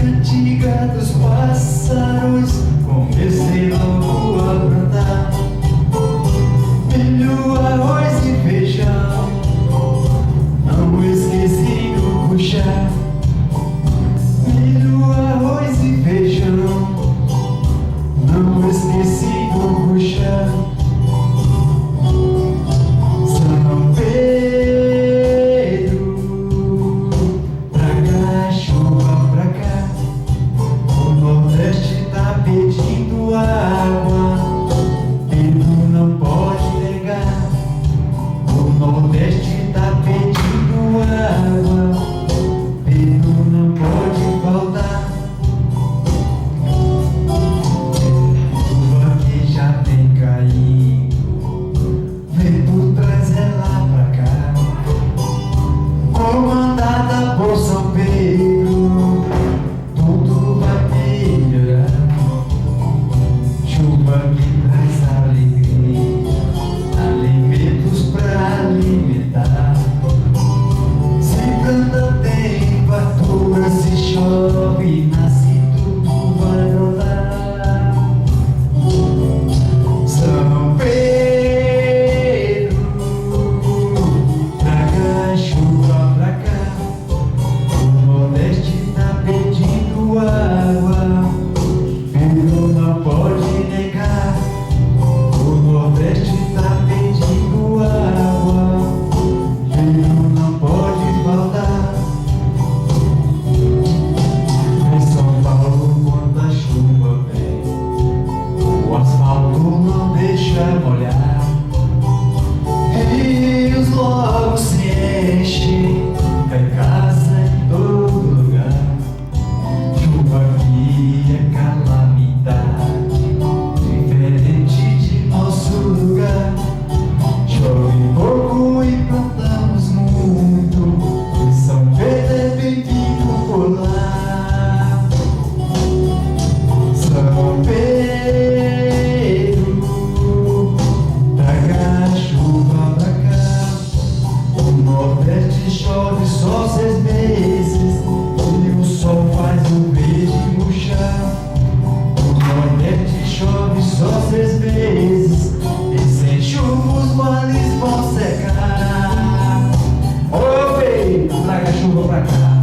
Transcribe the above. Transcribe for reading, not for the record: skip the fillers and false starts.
cantigas dos pássaros, comecei logo a plantar milho, arroz e feijão. Não esqueci do puxar. Milho, arroz e feijão. Não esqueci do puxar. São Pedro, pra cá, chuva pra cá. O Nordeste tá pedindo água, Pedro não pode negar. O Nordeste tá pedindo água, Pedro não pode faltar. Chuva que já tem caído, vento traz ela pra cá, comandada por São Pedro, tudo vai melhorar. Chuva que traz alegria, alimentos pra alimentar. Se planta tem fartura, se chove nasce, tudo vai brotar. São Pedro, traga chuva pra cá. O Nordeste tá pedindo água, Pedro não pode negar. O Nordeste tá pedindo água, Pedro não pode faltar. Em São Paulo, quando a chuva vem, o asfalto não deixa molhar. Rios logo se enchem, cai casa em todo lugar. Chuva aqui é calamidade, diferente de nosso lugar. Chove pouco e plantamos muito, e São Pedro é bem-vindo por lá. São Pedro, traga chuva pra cá. O Nordeste chove só 6 meses, e o sol faz o verde murchar. O Nordeste chove só 6 meses, e sem chuva os vales vão secar. Ô Pedro, traga chuva pra cá.